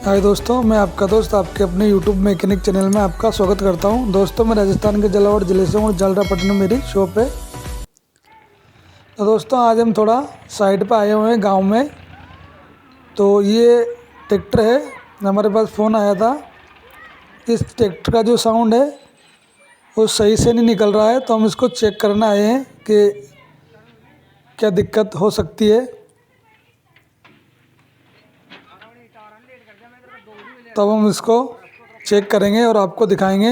हाय दोस्तों, मैं आपका दोस्त आपके अपने YouTube मैकेनिक चैनल में आपका स्वागत करता हूं। दोस्तों, मैं राजस्थान के झालावाड़ जिले से हूँ। जालरापट्टनम मेरी शॉप है। तो दोस्तों, आज हम थोड़ा साइड पर आए हुए हैं गांव में। तो ये ट्रैक्टर है, हमारे पास फ़ोन आया था। इस ट्रैक्टर का जो साउंड है वो सही से नहीं निकल रहा है, तो हम इसको चेक करने आए हैं कि क्या दिक्कत हो सकती है। तब हम इसको चेक करेंगे और आपको दिखाएंगे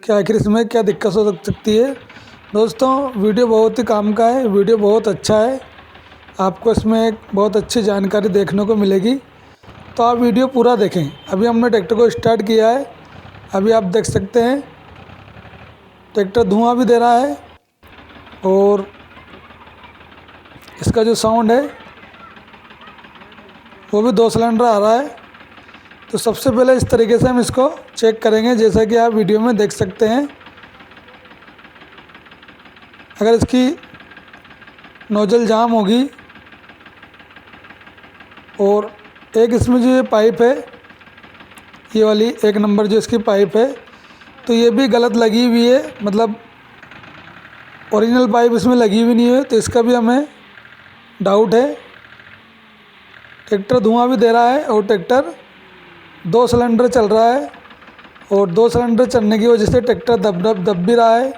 कि आखिर इसमें क्या दिक्कत हो सकती है। दोस्तों, वीडियो बहुत ही काम का है, वीडियो बहुत अच्छा है। आपको इसमें एक बहुत अच्छी जानकारी देखने को मिलेगी, तो आप वीडियो पूरा देखें। अभी हमने ट्रैक्टर को स्टार्ट किया है। अभी आप देख सकते हैं ट्रैक्टर धुआं भी दे रहा है और इसका जो साउंड है वो भी 2 सिलेंडर आ रहा है। तो सबसे पहले इस तरीके से हम इसको चेक करेंगे, जैसा कि आप वीडियो में देख सकते हैं। अगर इसकी नोजल जाम होगी और एक इसमें जो ये पाइप है, ये वाली 1 नंबर जो इसकी पाइप है, तो ये भी गलत लगी हुई है, मतलब ओरिजिनल पाइप इसमें लगी हुई नहीं है। तो इसका भी हमें डाउट है। ट्रैक्टर धुआं भी दे रहा है और ट्रैक्टर 2 सिलेंडर चल रहा है, और 2 सिलेंडर चलने की वजह से ट्रैक्टर दब भी रहा है।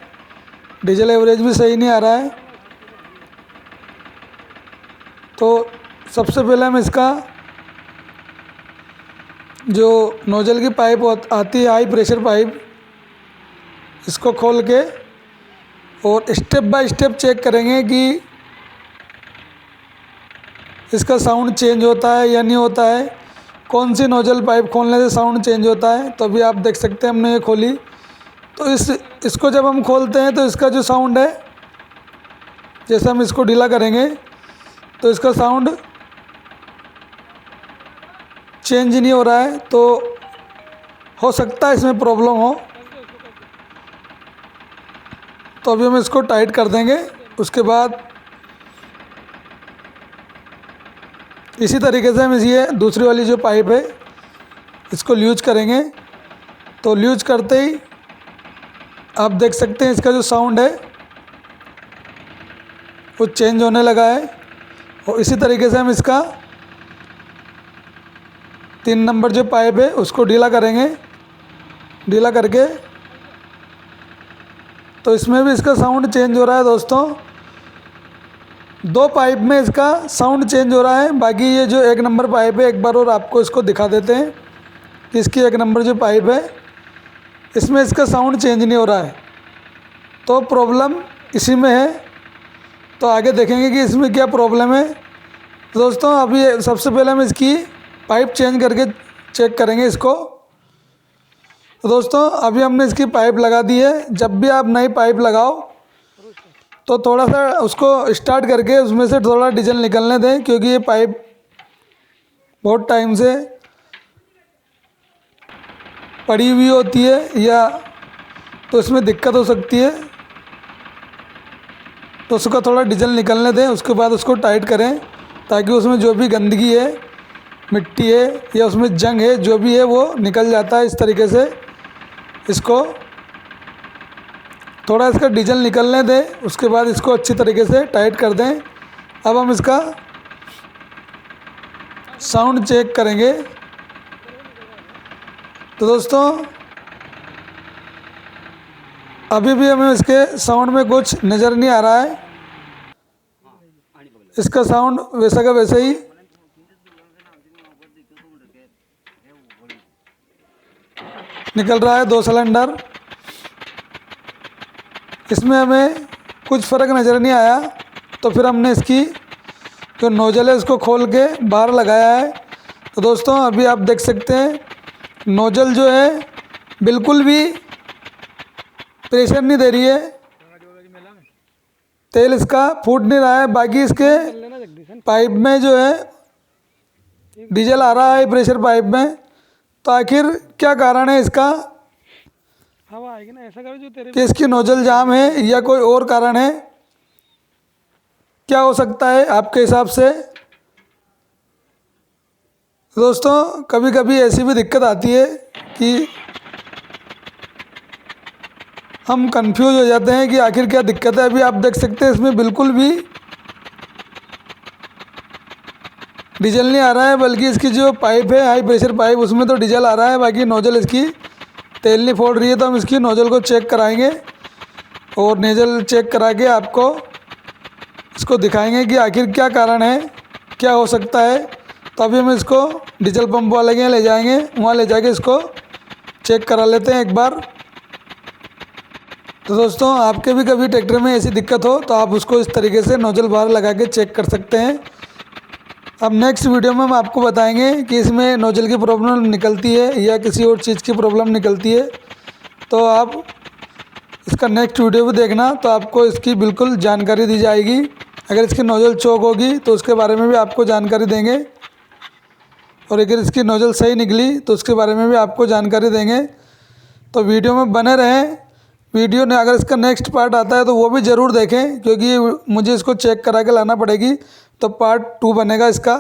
डीजल एवरेज भी सही नहीं आ रहा है। तो सबसे पहले हम इसका जो नोजल की पाइप आती है, हाई प्रेशर पाइप, इसको खोल के और स्टेप बाय स्टेप चेक करेंगे कि इसका साउंड चेंज होता है या नहीं होता है। कौन सी नोजल पाइप खोलने से साउंड चेंज होता है। तो अभी आप देख सकते हैं हमने ये खोली, तो इसको जब हम खोलते हैं तो इसका जो साउंड है, जैसे हम इसको ढीला करेंगे तो इसका साउंड चेंज नहीं हो रहा है। तो हो सकता है इसमें प्रॉब्लम हो। तो अभी हम इसको टाइट कर देंगे। उसके बाद इसी तरीके से हम ये दूसरी वाली जो पाइप है इसको ल्यूज करेंगे। तो ल्यूज करते ही आप देख सकते हैं इसका जो साउंड है वो चेंज होने लगा है। और इसी तरीके से हम इसका 3 नंबर जो पाइप है उसको ढीला करेंगे। ढीला करके तो इसमें भी इसका साउंड चेंज हो रहा है। दोस्तों, 2 पाइप में इसका साउंड चेंज हो रहा है। बाकी ये जो 1 नंबर पाइप है, एक बार और आपको इसको दिखा देते हैं कि इसकी 1 नंबर जो पाइप है इसमें इसका साउंड चेंज नहीं हो रहा है। तो प्रॉब्लम इसी में है। तो आगे देखेंगे कि इसमें क्या प्रॉब्लम है। तो दोस्तों, अभी सबसे पहले हम इसकी पाइप चेंज करके चेक करेंगे इसको। तो दोस्तों, अभी हमने इसकी पाइप लगा दी है। जब भी आप नई पाइप लगाओ तो थोड़ा सा उसको स्टार्ट करके उसमें से थोड़ा डीजल निकलने दें, क्योंकि ये पाइप बहुत टाइम से पड़ी हुई होती है या तो इसमें दिक्कत हो सकती है। तो उसका थोड़ा डीजल निकलने दें, उसके बाद उसको टाइट करें, ताकि उसमें जो भी गंदगी है, मिट्टी है या उसमें जंग है, जो भी है वो निकल जाता है। इस तरीके से इसको थोड़ा इसका डीजल निकलने दें, उसके बाद इसको अच्छी तरीके से टाइट कर दें। अब हम इसका साउंड चेक करेंगे। तो दोस्तों, अभी भी हमें इसके साउंड में कुछ नज़र नहीं आ रहा है। इसका साउंड वैसा का वैसे ही निकल रहा है। 2 सिलेंडर, इसमें हमें कुछ फ़र्क नज़र नहीं आया। तो फिर हमने इसकी जो नोजल है उसको खोल के बाहर लगाया है। तो दोस्तों, अभी आप देख सकते हैं नोजल जो है बिल्कुल भी प्रेशर नहीं दे रही है, तेल इसका फूट नहीं रहा है। बाकी इसके पाइप में जो है डीजल आ रहा है प्रेशर पाइप में। तो आखिर क्या कारण है इसका, हवा आएगी ना, ऐसा करो जो तेरे कि इसकी नोजल जाम है या कोई और कारण है। क्या हो सकता है आपके हिसाब से? दोस्तों कभी कभी ऐसी भी दिक्कत आती है कि हम कंफ्यूज हो जाते हैं कि आखिर क्या दिक्कत है। अभी आप देख सकते हैं इसमें बिल्कुल भी डीजल नहीं आ रहा है, बल्कि इसकी जो पाइप है हाई प्रेशर पाइप उसमें तो डीजल आ रहा है, बाकी नोजल इसकी तेल नहीं फोड़ रही है। तो हम इसकी नोजल को चेक कराएंगे और नोजल चेक करा के आपको इसको दिखाएंगे कि आखिर क्या कारण है, क्या हो सकता है। तो अभी हम इसको डीजल पंप वाले के यहाँ ले जाएंगे, वहाँ ले जाके इसको चेक करा लेते हैं एक बार। तो दोस्तों आपके भी कभी ट्रैक्टर में ऐसी दिक्कत हो तो आप उसको इस तरीके से नोजल बाहर लगा के चेक कर सकते हैं। अब नेक्स्ट वीडियो में हम आपको बताएंगे कि इसमें नोजल की प्रॉब्लम निकलती है या किसी और चीज़ की प्रॉब्लम निकलती है। तो आप इसका नेक्स्ट वीडियो भी देखना, तो आपको इसकी बिल्कुल जानकारी दी जाएगी। अगर इसकी नोजल चौक होगी तो उसके बारे में भी आपको जानकारी देंगे, और अगर इसकी नोजल सही निकली तो उसके बारे में भी आपको जानकारी देंगे। तो वीडियो में बने रहें। वीडियो ने अगर इसका नेक्स्ट पार्ट आता है तो वो भी ज़रूर देखें, क्योंकि मुझे इसको चेक करा के लाना पड़ेगी, तो पार्ट 2 बनेगा इसका।